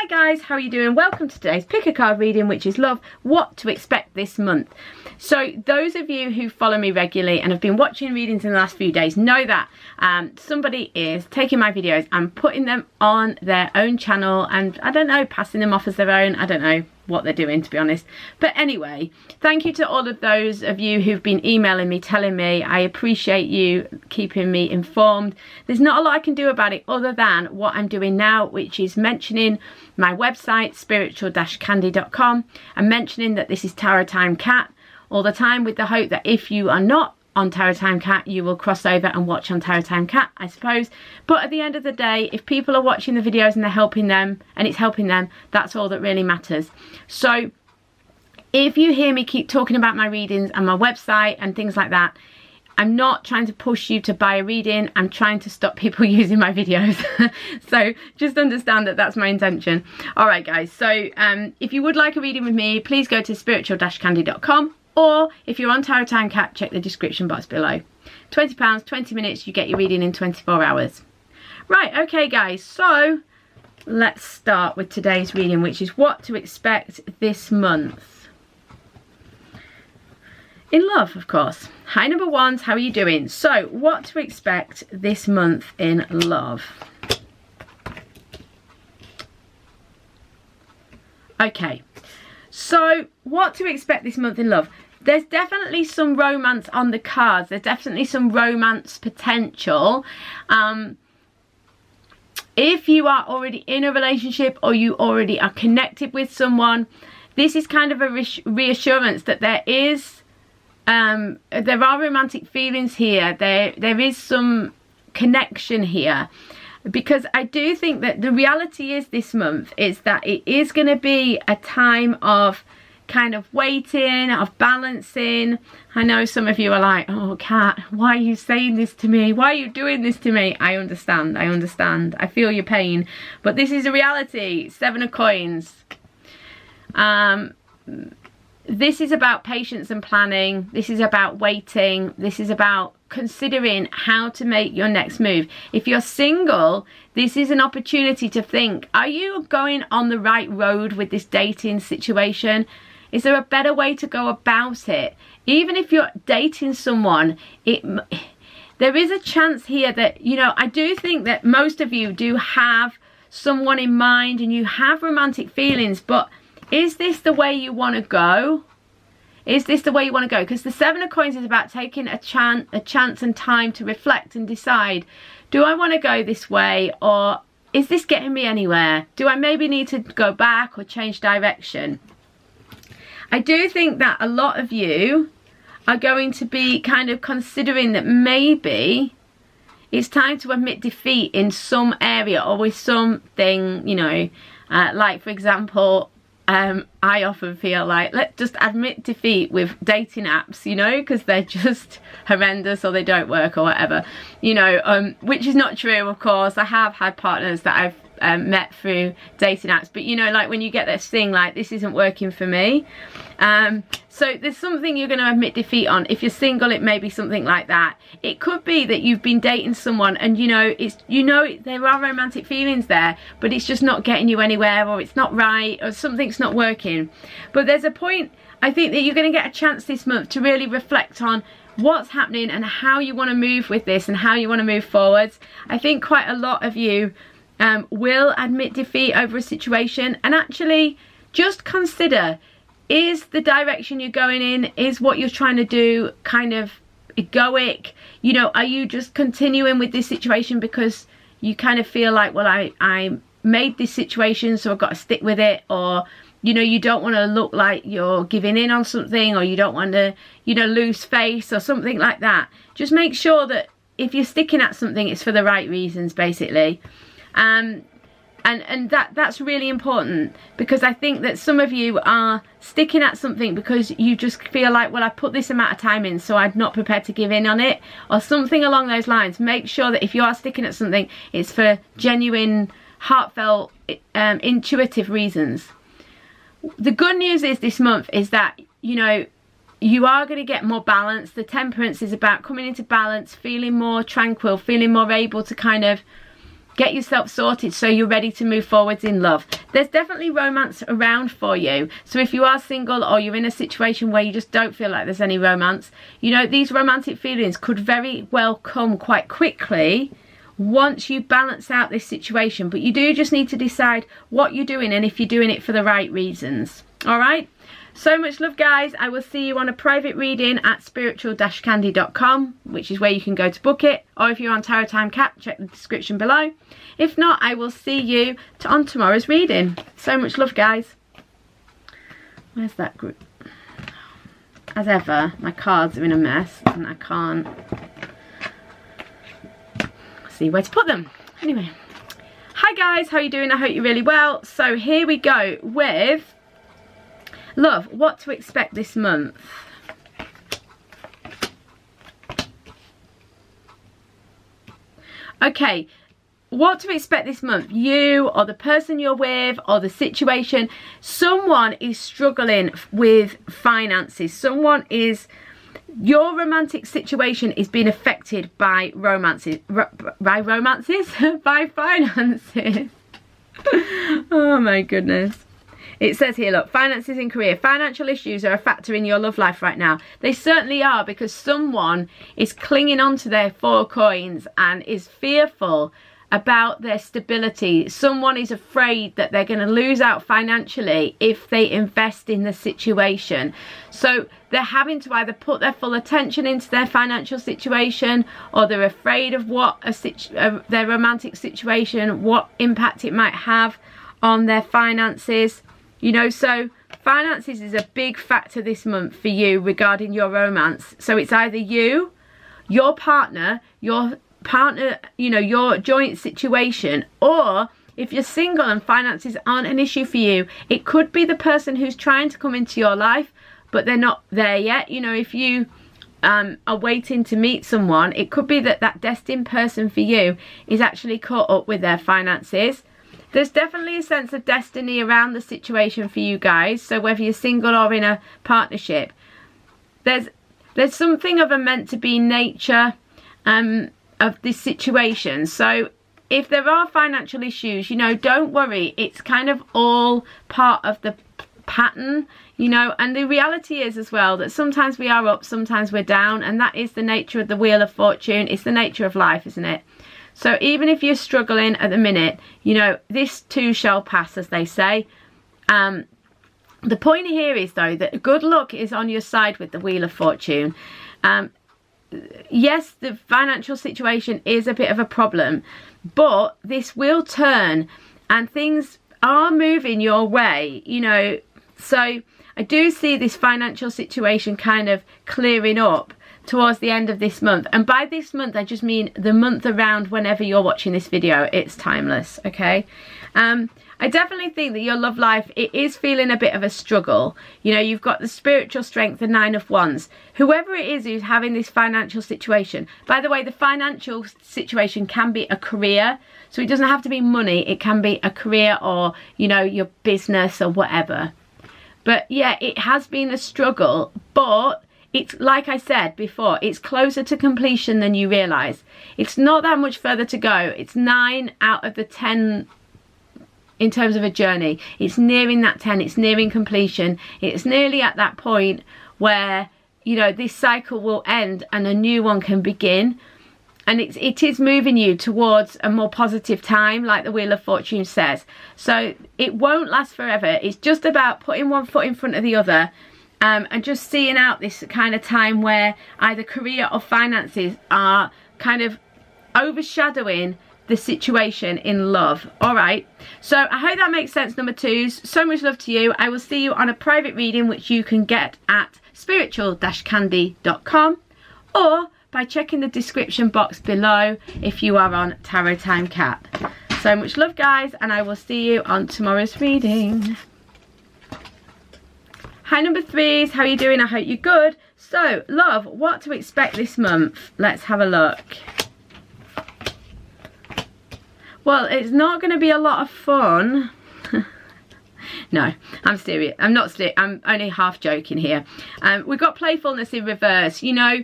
Hi guys, how are you doing? Welcome to today's pick a card reading, which is love, what to expect this month. So those of you who follow me regularly and have been watching readings in the last few days know that somebody is taking my videos and putting them on their own channel and, I don't know, passing them off as their own. I don't know what they're doing, to be honest. But anyway, thank you to all of those of you who've been emailing me, telling me. I appreciate you keeping me informed. There's not a lot I can do about it other than what I'm doing now, which is mentioning my website, spiritual-candy.com, and mentioning that this is Tarot Time Cat all the time, with the hope that if you are not on Tarot Time Cat, you will cross over and watch on Tarot Time Cat, I suppose. But at the end of the day, if people are watching the videos and they're helping them and it's helping them, that's all that really matters. So if you hear me keep talking about my readings and my website and things like that, I'm not trying to push you to buy a reading. I'm trying to stop people using my videos. So just understand that that's my intention. All right, guys. So if you would like a reading with me, please go to spiritual-candy.com. Or if you're on Tarot Time Cat, check the description box below. £20, 20 minutes, you get your reading in 24 hours. Right, okay guys, so let's start with today's reading, which is what to expect this month. In love, of course. Hi number ones, how are you doing? So, what to expect this month in love. Okay. So, what to expect this month in love? There's definitely some romance on the cards. There's definitely some romance potential. If you are already in a relationship or you already are connected with someone, this is kind of a reassurance that there are romantic feelings here. There is some connection here. Because I do think that the reality is this month is that it is going to be a time of kind of waiting, of balancing. I know some of you are like, oh Kat, why are you saying this to me? Why are you doing this to me? I understand, I understand. I feel your pain. But this is a reality. 7 of coins. This is about patience and planning. This is about waiting. This is about considering how to make your next move. If you're single, this is an opportunity to think, are you going on the right road with this dating situation? Is there a better way to go about it? Even if you're dating someone, there is a chance here that, you know, I do think that most of you do have someone in mind and you have romantic feelings, but is this the way you want to go? Is this the way you want to go? Because the 7 of coins is about taking a chance and time to reflect and decide, do I want to go this way, or is this getting me anywhere? Do I maybe need to go back or change direction? I do think that a lot of you are going to be kind of considering that maybe it's time to admit defeat in some area or with something, you know, like for example, I often feel like, let's just admit defeat with dating apps, you know, because they're just horrendous or they don't work or whatever, you know, which is not true, of course. I have had partners that I've met through dating apps, but you know, like when you get this thing like, this isn't working for me. So there's something you're going to admit defeat on. If you're single, it may be something like that. It could be that you've been dating someone and you know, there are romantic feelings there, but it's just not getting you anywhere, or it's not right, or something's not working. But there's a point, I think, that you're going to get a chance this month to really reflect on what's happening and how you want to move with this and how you want to move forwards. I think quite a lot of you will admit defeat over a situation, and actually just consider, is the direction you're going in, is what you're trying to do kind of egoic? You know, are you just continuing with this situation because you kind of feel like, well, I made this situation, so I've got to stick with it? Or, you know, you don't want to look like you're giving in on something, or you don't want to, you know, lose face or something like that. Just make sure that if you're sticking at something, it's for the right reasons, basically. And that's really important, because I think that some of you are sticking at something because you just feel like, well, I put this amount of time in, so I'm not prepared to give in on it, or something along those lines. Make sure that if you are sticking at something, it's for genuine, heartfelt, intuitive reasons. The good news is this month is that, you know, you are going to get more balance. The Temperance is about coming into balance, feeling more tranquil, feeling more able to kind of get yourself sorted so you're ready to move forwards in love. There's definitely romance around for you. So if you are single or you're in a situation where you just don't feel like there's any romance, you know, these romantic feelings could very well come quite quickly once you balance out this situation. But you do just need to decide what you're doing and if you're doing it for the right reasons. All right? So much love, guys. I will see you on a private reading at spiritual-candy.com, which is where you can go to book it. Or if you're on Tarot Time Cat, check the description below. If not, I will see you on tomorrow's reading. So much love, guys. Where's that group? As ever, my cards are in a mess and I can't see where to put them. Anyway. Hi, guys. How are you doing? I hope you're really well. So here we go with... love, what to expect this month. Okay, what to expect this month. You or the person you're with or the situation. Someone is struggling with finances. Someone is... your romantic situation is being affected by romances. By finances. Oh my goodness. It says here, look, finances in career. Financial issues are a factor in your love life right now. They certainly are, because someone is clinging on to their 4 coins and is fearful about their stability. Someone is afraid that they're going to lose out financially if they invest in the situation. So they're having to either put their full attention into their financial situation, or they're afraid of what their romantic situation, what impact it might have on their finances. You know, so finances is a big factor this month for you regarding your romance. So it's either you, your partner, you know, your joint situation, or if you're single and finances aren't an issue for you, it could be the person who's trying to come into your life, but they're not there yet. You know, if you are waiting to meet someone, it could be that that destined person for you is actually caught up with their finances. There's definitely a sense of destiny around the situation for you guys. So whether you're single or in a partnership, there's something of a meant to be nature of this situation. So if there are financial issues, you know, don't worry. It's kind of all part of the pattern, you know. And the reality is as well that sometimes we are up, sometimes we're down. And that is the nature of the Wheel of Fortune. It's the nature of life, isn't it? So even if you're struggling at the minute, you know, this too shall pass, as they say. The point here is, though, that good luck is on your side with the Wheel of Fortune. Yes, the financial situation is a bit of a problem, but this will turn and things are moving your way, you know. So I do see this financial situation kind of clearing up towards the end of this month. And by this month, I just mean the month around whenever you're watching this video. It's timeless, okay? I definitely think that your love life, it is feeling a bit of a struggle. You know, you've got the spiritual strength, the 9 of Wands. Whoever it is who's having this financial situation, by the way, the financial situation can be a career. So it doesn't have to be money. It can be a career or, you know, your business or whatever. But yeah, it has been a struggle, but it's like I said before, it's closer to completion than you realise. It's not that much further to go. It's 9 out of the 10 in terms of a journey. It's nearing that 10. It's nearing completion. It's nearly at that point where, you know, this cycle will end and a new one can begin. And it is moving you towards a more positive time, like the Wheel of Fortune says. So it won't last forever. It's just about putting one foot in front of the other. And just seeing out this kind of time where either career or finances are kind of overshadowing the situation in love. All right, so I hope that makes sense, number 2s. So much love to you. I will see you on a private reading, which you can get at spiritual-candy.com or by checking the description box below if you are on Tarot Time Cat. So much love, guys, and I will see you on tomorrow's reading. Hi, number 3s, how are you doing? I hope you're good. So, love, what to expect this month? Let's have a look. Well, it's not going to be a lot of fun. No, I'm serious. I'm not serious. I'm only half joking here. We've got playfulness in reverse. You know,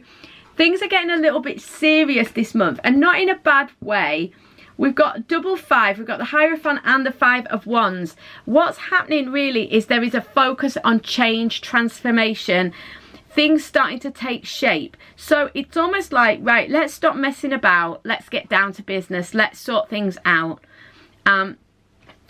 things are getting a little bit serious this month, and not in a bad way. we've got double 5, we've got the Hierophant and the 5 of Wands. What's happening really is there is a focus on change, transformation, things starting to take shape. So it's almost like, right, let's stop messing about, let's get down to business, let's sort things out.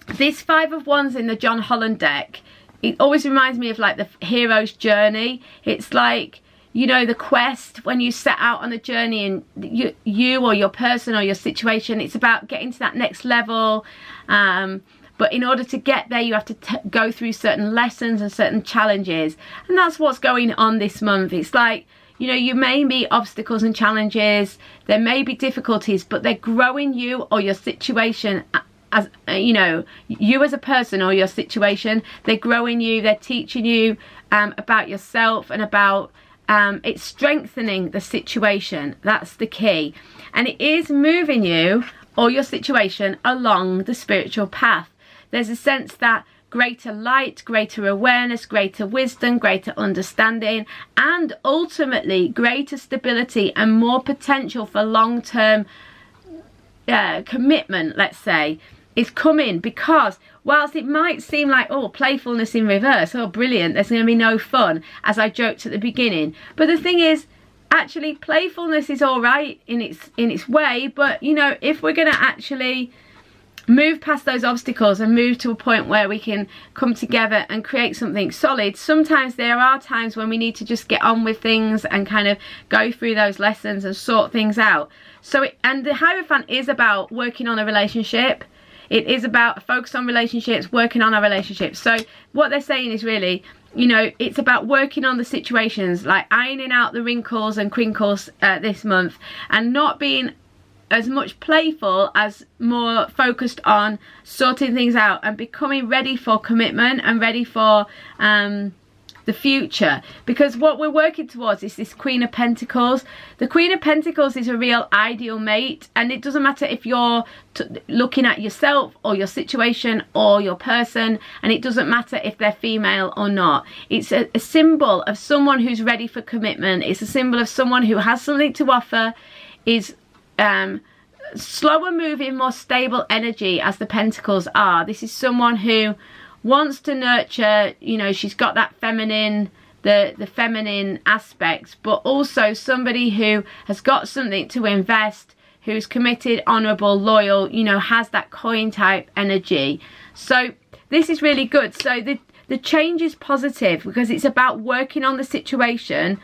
This 5 of Wands in the John Holland deck, it always reminds me of like the hero's journey. It's like, you know, the quest when you set out on a journey, and you or your person or your situation, it's about getting to that next level. But in order to get there, you have to go through certain lessons and certain challenges. And that's what's going on this month. It's like, you know, you may meet obstacles and challenges. There may be difficulties, but they're growing you or your situation, as you know, you as a person or your situation. They're growing you. They're teaching you about yourself and about it's strengthening the situation. That's the key. And it is moving you or your situation along the spiritual path. There's a sense that greater light, greater awareness, greater wisdom, greater understanding, and ultimately greater stability and more potential for long-term commitment, let's say, is coming. Because whilst it might seem like, oh, playfulness in reverse, oh brilliant, there's going to be no fun, as I joked at the beginning, but the thing is, actually playfulness is all right in its way. But you know, if we're going to actually move past those obstacles and move to a point where we can come together and create something solid, sometimes there are times when we need to just get on with things and kind of go through those lessons and sort things out. So and the Hierophant is about working on a relationship. It is about focus on relationships, working on our relationships. So what they're saying is really, you know, it's about working on the situations, like ironing out the wrinkles and crinkles this month, and not being as much playful as more focused on sorting things out and becoming ready for commitment and ready for the future. Because what we're working towards is this Queen of Pentacles. The Queen of Pentacles is a real ideal mate, and it doesn't matter if you're looking at yourself or your situation or your person, and it doesn't matter if they're female or not. It's a symbol of someone who's ready for commitment. It's a symbol of someone who has something to offer, is slower moving, more stable energy, as the Pentacles are. This is someone who wants to nurture, you know, she's got that feminine, the feminine aspects, but also somebody who has got something to invest, who's committed, honourable, loyal, you know, has that coin type energy. So this is really good. So the change is positive because it's about working on the situation.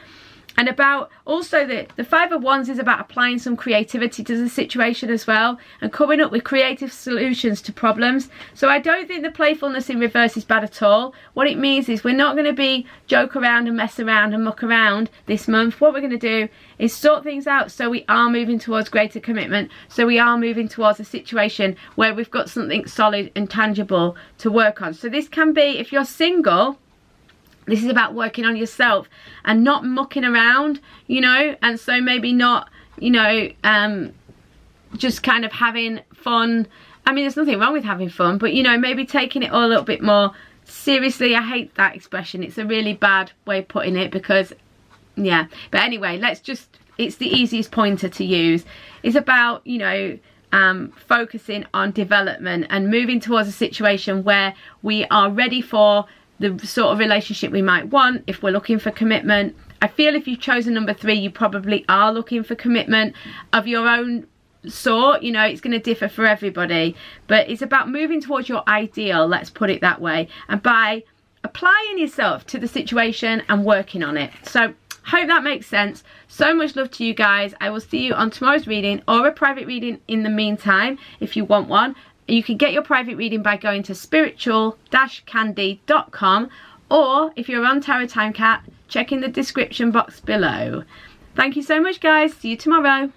And about also the 5 of Wands is about applying some creativity to the situation as well, and coming up with creative solutions to problems. So I don't think the playfulness in reverse is bad at all. What it means is we're not going to be joke around and mess around and muck around this month. What we're going to do is sort things out, so we are moving towards greater commitment, so we are moving towards a situation where we've got something solid and tangible to work on. So this can be, if you're single, this is about working on yourself and not mucking around, you know, and so maybe not, you know, just kind of having fun. I mean, there's nothing wrong with having fun, but, you know, maybe taking it all a little bit more seriously. I hate that expression. It's a really bad way of putting it because, yeah. But anyway, let's just, it's the easiest pointer to use. It's about, you know, focusing on development and moving towards a situation where we are ready for the sort of relationship we might want. If we're looking for commitment, I feel if you've chosen number 3, you probably are looking for commitment of your own sort. You know, it's going to differ for everybody, but it's about moving towards your ideal, let's put it that way, and by applying yourself to the situation and working on it. So hope that makes sense. So much love to you guys. I will see you on tomorrow's reading, or a private reading in the meantime if you want one. You can get your private reading by going to spiritual-candy.com, or if you're on Tarot Time Cat, check in the description box below. Thank you so much, guys. See you tomorrow.